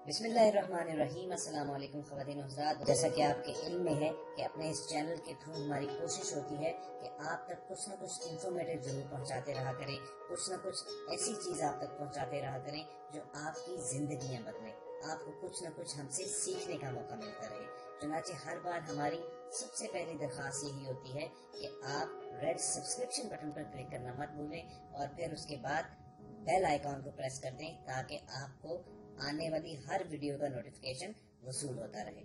بسم اللہ الرحمن الرحیم۔ السلام علیکم خواتین و حضرات، جیسا کہ آپ کے علم میں ہے کہ اپنے اس چینل کے تھرو ہماری کوشش ہوتی ہے کہ آپ تک کچھ نہ کچھ انفارمیٹیو ضرور پہنچاتے رہا کریں، کچھ نہ کچھ ایسی چیز آپ تک پہنچاتے رہا کریں جو آپ کی زندگیاں بدلیں، آپ کو کچھ نہ کچھ ہم سے سیکھنے کا موقع ملتا رہے۔ چنانچہ ہر بار ہماری سب سے پہلی درخواست یہی ہوتی ہے کہ آپ ریڈ سبسکرپشن بٹن پر کلک کرنا مت بھولیں اور پھر اس کے بعد بیل آئیکن کو پریس کر دیں تاکہ آپ کو آنے والی ہر ویڈیو کا نوٹیفیکیشن وصول ہوتا رہے۔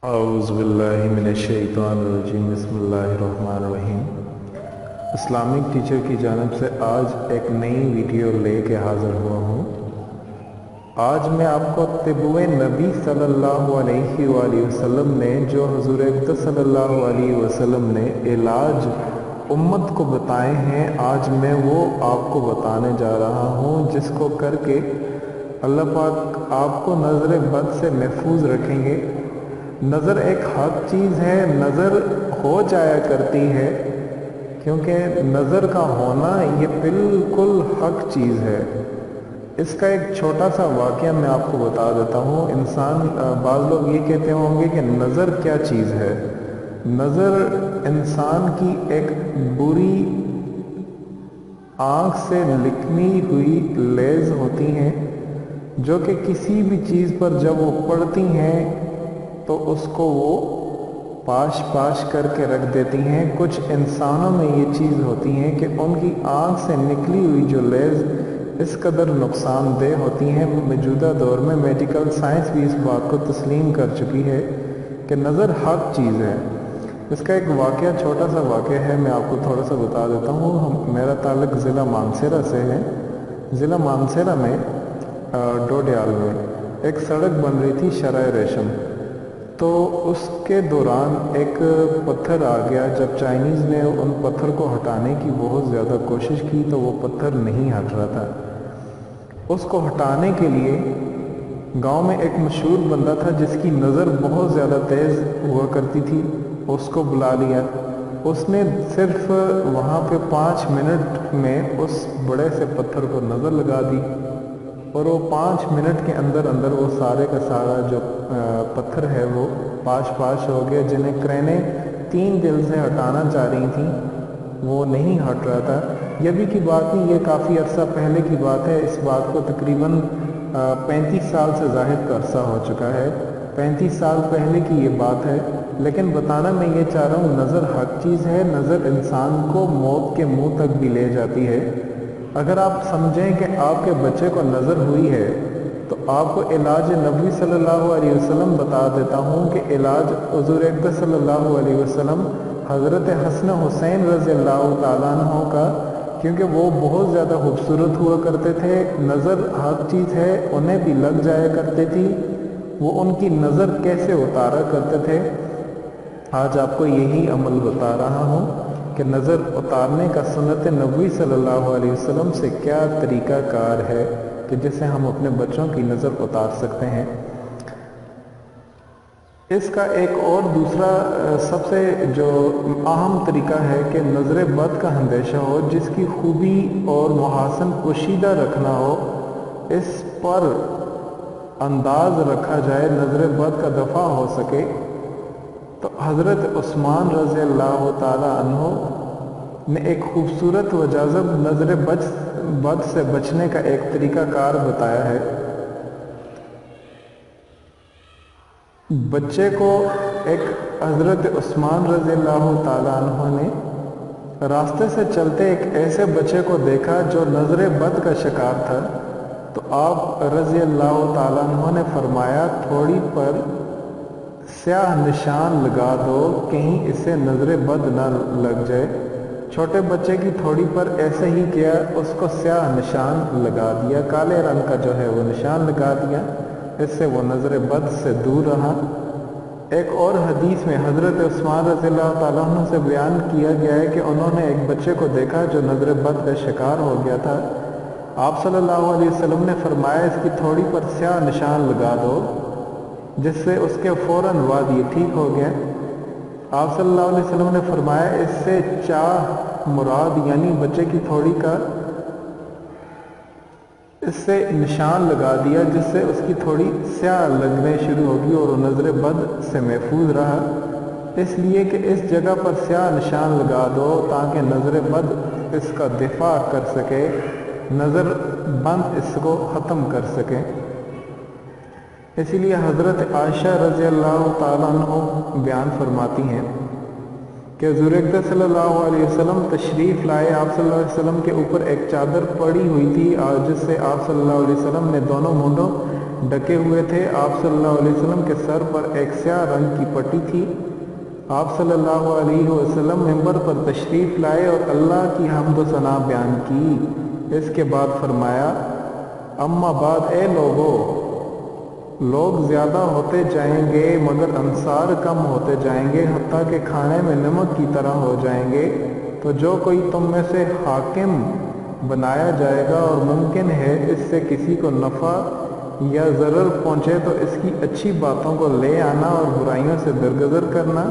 اعوذ باللہ من الشیطان الرجیم، بسم اللہ الرحمن الرحیم۔ اسلامک ٹیچر کی جانب سے آج ایک نئی ویڈیو لے کے حاضر ہوا ہوں۔ آج میں آپ کو طب نبی صلی اللہ علیہ وآلہ وسلم نے جو حضور اقدس صلی اللہ علیہ وسلم نے علاج امت کو بتائے ہیں، آج میں وہ آپ کو بتانے جا رہا ہوں، جس کو کر کے اللہ پاک آپ کو نظر بد سے محفوظ رکھیں گے۔ نظر ایک حق چیز ہے، نظر ہو جایا کرتی ہے، کیونکہ نظر کا ہونا یہ بالکل حق چیز ہے۔ اس کا ایک چھوٹا سا واقعہ میں آپ کو بتا دیتا ہوں۔ بعض لوگ یہ کہتے ہوں گے کہ نظر کیا چیز ہے۔ نظر انسان کی ایک بری آنکھ سے لکھنی ہوئی لیز ہوتی ہیں، جو کہ کسی بھی چیز پر جب وہ پڑتی ہیں تو اس کو وہ پاش پاش کر کے رکھ دیتی ہیں۔ کچھ انسانوں میں یہ چیز ہوتی ہیں کہ ان کی آنکھ سے نکلی ہوئی جو لیز اس قدر نقصان دہ ہوتی ہیں۔ موجودہ دور میں میڈیکل سائنس بھی اس بات کو تسلیم کر چکی ہے کہ نظر حق چیز ہے۔ اس کا ایک واقعہ، چھوٹا سا واقعہ ہے، میں آپ کو تھوڑا سا بتا دیتا ہوں۔ میرا تعلق ضلع مانسہرہ سے ہے۔ ضلع مانسہرہ میں ڈوڈیال میں ایک سڑک بن رہی تھی، شرائع ریشم، تو اس کے دوران ایک پتھر آ گیا۔ جب چائنیز نے ان پتھر کو ہٹانے کی بہت زیادہ کوشش کی تو وہ پتھر نہیں ہٹ رہا تھا۔ اس کو ہٹانے کے لیے گاؤں میں ایک مشہور بندہ تھا جس کی نظر بہت زیادہ تیز ہوا کرتی تھی، اس کو بلا لیا۔ اس نے صرف وہاں پہ 5 منٹ میں اس بڑے سے پتھر کو نظر لگا دی، اور وہ 5 منٹ کے اندر اندر وہ سارے کا سارا جو پتھر ہے وہ پاش پاش ہو گیا، جنہیں کرینیں 3 دن سے ہٹانا چاہ رہی تھیں، وہ نہیں ہٹ رہا تھا۔ یہ بھی کی بات نہیں، یہ کافی عرصہ پہلے کی بات ہے۔ اس بات کو تقریباً 35 سال سے زائد کا عرصہ ہو چکا ہے، 35 سال پہلے کی یہ بات ہے۔ لیکن بتانا میں یہ چاہ رہا ہوں، نظر حق چیز ہے۔ نظر انسان کو موت کے منہ تک بھی لے جاتی ہے۔ اگر آپ سمجھیں کہ آپ کے بچے کو نظر ہوئی ہے تو آپ کو علاج نبوی صلی اللہ علیہ وسلم بتا دیتا ہوں کہ علاج حضور اقدس صلی اللہ علیہ وسلم حضرت حسن حسین رضی اللہ تعالیٰ عنہ کا، کیونکہ وہ بہت زیادہ خوبصورت ہوا کرتے تھے، نظر حق چیز ہے، انہیں بھی لگ جایا کرتی تھی، وہ ان کی نظر کیسے اتارا کرتے تھے۔ آج آپ کو یہی عمل بتا رہا ہوں کہ نظر اتارنے کا سنت نبوی صلی اللہ علیہ وسلم سے کیا طریقہ کار ہے کہ جس سے ہم اپنے بچوں کی نظر اتار سکتے ہیں۔ اس کا ایک اور دوسرا سب سے جو اہم طریقہ ہے کہ نظر بد کا اندیشہ ہو، جس کی خوبی اور محاسن پوشیدہ رکھنا ہو، اس پر انداز رکھا جائے، نظر بد کا دفع ہو سکے، تو حضرت عثمان رضی اللہ تعالیٰ عنہ نے ایک خوبصورت و جاذب نظر بد سے بچنے کا ایک طریقہ کار بتایا ہے۔ بچے کو ایک حضرت عثمان رضی اللہ تعالیٰ عنہ نے راستے سے چلتے ایک ایسے بچے کو دیکھا جو نظر بد کا شکار تھا، تو آپ رضی اللہ تعالیٰ عنہ نے فرمایا، تھوڑی پر سیاہ نشان لگا دو، کہیں اسے نظر بد نہ لگ جائے۔ چھوٹے بچے کی تھوڑی پر ایسے ہی کیا، اس کو سیاہ نشان لگا دیا، کالے رنگ کا جو ہے وہ نشان لگا دیا، اس سے وہ نظر بد سے دور رہا۔ ایک اور حدیث میں حضرت عثمان رضی اللہ تعالیٰ عنہ سے بیان کیا گیا ہے کہ انہوں نے ایک بچے کو دیکھا جو نظر بد کا شکار ہو گیا تھا۔ آپ صلی اللہ علیہ وسلم نے فرمایا، اس کی تھوڑی پر سیاہ نشان لگا دو، جس سے اس کے فوراً بعد یہ ٹھیک ہو گیا۔ آپ صلی اللہ علیہ وسلم نے فرمایا، اس سے چاہ مراد یعنی بچے کی تھوڑی کا इससे निशान लगा दिया जिससे उसकी थोड़ी स्याह लगने शुरू होगी और वो नज़र बद से महफूज रहा, इसलिए कि इस जगह पर स्याह निशान लगा दो ताकि नज़र बद इसका दिफा कर सके, नज़र बंद इसको ख़त्म कर सके। इसीलिए हज़रत आयशा रज़ी अल्लाह ताला अन्हा बयान फरमाती हैं कि हुज़ूर अक़दस सल्लल्लाहु अलैहि वसल्लम तशरीफ़ लाए, आप सल्लल्लाहु अलैहि वसल्लम के ऊपर एक चादर पड़ी हुई थी जिससे आप सल्लल्लाहु अलैहि वसल्लम ने दोनों मुंडों ढके हुए थे। आप सल्लल्लाहु अलैहि वसल्लम के सर पर एक स्याह रंग की पट्टी थी। आप सल्लल्लाहु अलैहि वसल्लम मिंबर पर तशरीफ़ लाए और अल्लाह की हम्द व सना बयान की। इसके बाद फरमाया, अम्मा बाद ए लोगो, लोग ज़्यादा होते जाएंगे मगर अंसार कम होते जाएंगे, हत्ता कि खाने में नमक की तरह हो जाएंगे। तो जो कोई तुम में से हाकिम बनाया जाएगा और मुमकिन है इससे किसी को नफ़ा या ज़रर पहुँचे तो इसकी अच्छी बातों को ले आना और बुराइयों से दरगुजर करना।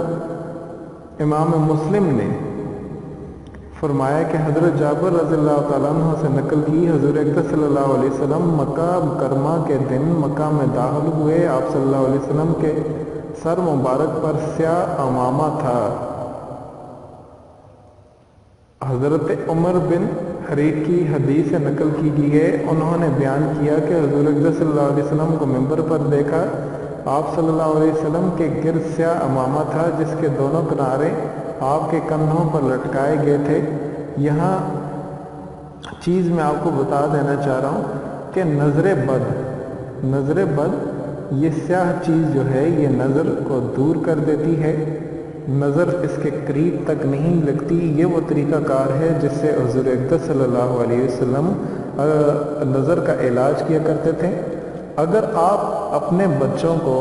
इमाम मुस्लिम ने फरमाया कि हज़रत जाबिर रज़ियल्लाहु ताला अन्हु से नकल की, हुज़ूर अक़दस सल्लल्लाहु अलैहि वसल्लम मक्का मुकरमा के दिन मक्का में दाखिल हुए। आप सल्लल्लाहु अलैहि वसल्लम के सर मुबारक पर स्याह अमामा था। हज़रत उमर बिन हरीक की हदीस से नकल की गई है, उन्होंने बयान किया कि हुज़ूर अक़दस सल्लल्लाहु अलैहि वसल्लम को मिंबर पर देखा। आप सल्लल्लाहु अलैहि वसल्लम के गिर्द स्याह अमामा था जिसके दोनों किनारे आपके कंधों पर लटकाए गए थे। यहाँ चीज़ मैं आपको बता देना चाह रहा हूँ कि नज़र बद ये स्याह चीज़ जो है ये नज़र को दूर कर देती है, नज़र इसके करीब तक नहीं लगती। ये वो तरीक़ाकार है जिससे हुज़ूर अक़दस सल्लल्लाहु अलैहि वसल्लम नज़र का इलाज किया करते थे। अगर आप अपने बच्चों को,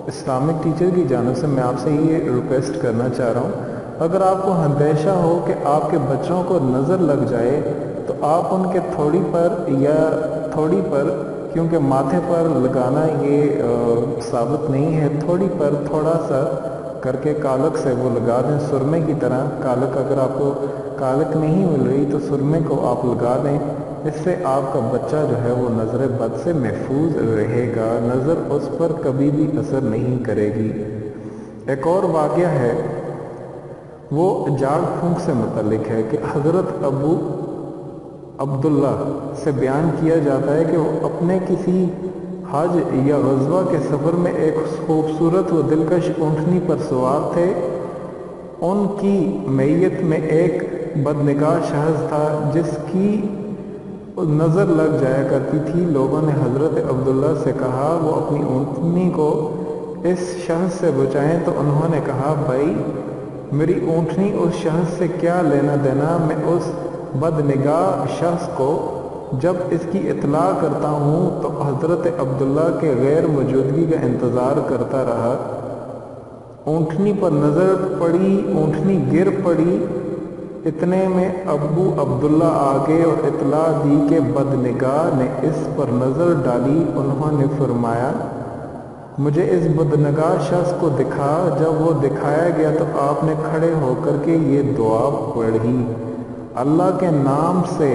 इस्लामिक टीचर की जानिब से मैं आपसे ये रिक्वेस्ट करना चाह रहा हूँ, अगर आपको अंदेशा हो कि आपके बच्चों को नज़र लग जाए तो आप उनके थोड़ी पर क्योंकि माथे पर लगाना ये साबित नहीं है, थोड़ी पर थोड़ा सा करके कालक से वो लगा दें, सुरमे की तरह। कालक अगर आपको कालक नहीं मिल रही तो सुरमे को आप लगा दें, इससे आपका बच्चा जो है वो नज़र बद से महफूज रहेगा, नज़र उस पर कभी भी असर नहीं करेगी। एक और वाक़या है वो जाग फूंक से मुतल्लिक है कि हज़रत अबू अब्दुल्ला से बयान किया जाता है कि वो अपने किसी हज या ग़ज़वा के सफ़र में एक खूबसूरत व दिलकश ऊँटनी पर सवार थे। उनकी मैयत में एक बदनिगाह शख़्स था जिसकी नज़र लग जाया करती थी। लोगों ने हज़रत अब्दुल्ला से कहा वो अपनी ऊँटनी को इस शख़्स से बचाएं, तो उन्होंने कहा, भाई मेरी ऊँटनी उस शख़्स से क्या लेना देना, मैं उस बदनिगाह शख़्स को जब इसकी इत्ला करता हूँ तो हज़रत अब्दुल्ला के गैर मौजूदगी का इंतज़ार करता रहा। ऊँटनी पर नज़र पड़ी, ऊँटनी गिर पड़ी, इतने में अबू अब्दुल्ला आ गए और इत्ला दी कि बदनिगाह ने इस पर नज़र डाली। उन्होंने फरमाया, मुझे इस बदनिगाह शख्स को दिखा। जब वो दिखाया गया तो आपने खड़े होकर के ये दुआ पढ़ी, अल्लाह के नाम से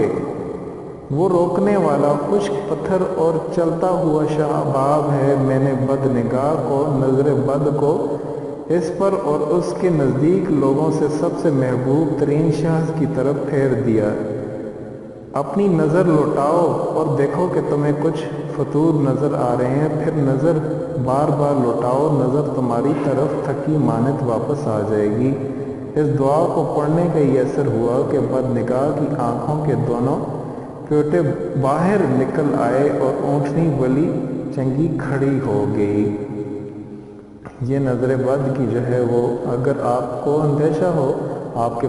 वो रोकने वाला खुश्क पत्थर और चलता हुआ शहाबाब है। मैंने बदनिगाह को, नज़र बद को इस पर और उसके नज़दीक लोगों से सबसे महबूब तरीन शख्स की तरफ फेर दिया। अपनी नज़र लौटाओ और देखो कि तुम्हें कुछ फतूर नज़र आ रहे हैं, फिर नज़र बार बार लौटाओ, नज़र तुम्हारी तरफ थकी मानत वापस आ जाएगी। इस दुआ को पढ़ने का ये असर हुआ कि बदनिगाह की आँखों के दोनों प्योटे बाहर निकल आए और ऊँटनी बली चंगी खड़ी हो गई। ये नज़र बद की जो है वो, अगर आपको अंदेशा हो आपके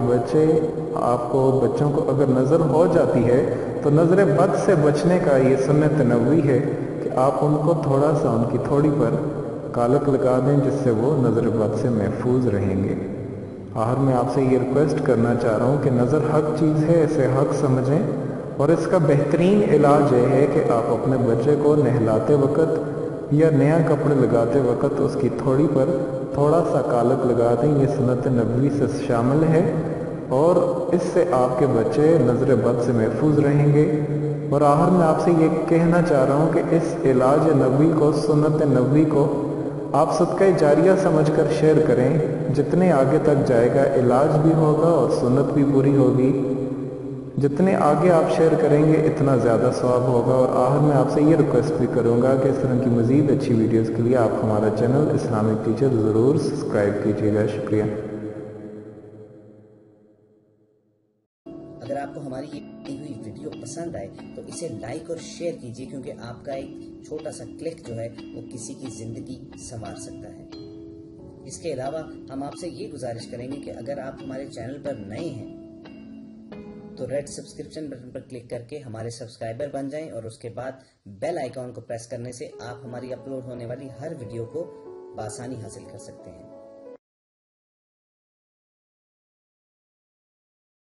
बच्चों को अगर नज़र हो जाती है तो नज़र बद से बचने का ये सुन्नत नबवी है कि आप उनको थोड़ा सा उनकी थोड़ी पर कालक लगा दें जिससे वो नज़र बद से महफूज रहेंगे। आखिर में आपसे ये रिक्वेस्ट करना चाह रहा हूँ कि नज़र हक चीज़ है, इसे हक समझें और इसका बेहतरीन इलाज ये है कि आप अपने बच्चे को नहलाते वक़्त या नया कपड़े लगाते वक़्त उसकी थोड़ी पर थोड़ा सा कालक लगा दें। ये सुन्नत नबवी से शामिल है और इससे आपके बच्चे नज़र बद से महफूज रहेंगे। और आखिर में आपसे ये कहना चाह रहा हूँ कि इस इलाज नबवी को, सुन्नत नबवी को आप सदका जारिया समझकर शेयर करें। जितने आगे तक जाएगा इलाज भी होगा और सुन्नत भी पूरी होगी। जितने आगे आप शेयर करेंगे इतना ज़्यादा सवाब होगा। और आखिर में आपसे ये रिक्वेस्ट भी करूँगा कि इस तरह की मज़ीद अच्छी वीडियोस के लिए आप हमारा चैनल इस्लामिक टीचर ज़रूर सब्सक्राइब कीजिएगा। शुक्रिया। अगर आपको हमारी ये दी हुई वीडियो पसंद आए तो इसे लाइक और शेयर कीजिए, क्योंकि आपका एक छोटा सा क्लिक जो है वो किसी की ज़िंदगी संवार सकता है। इसके अलावा हम आपसे ये गुजारिश करेंगे कि अगर आप हमारे चैनल पर नए हैं तो रेड सब्सक्रिप्शन बटन पर क्लिक करके हमारे सब्सक्राइबर बन जाएं और उसके बाद बेल आइकॉन को प्रेस करने से आप हमारी अपलोड होने वाली हर वीडियो को बआसानी हासिल कर सकते हैं।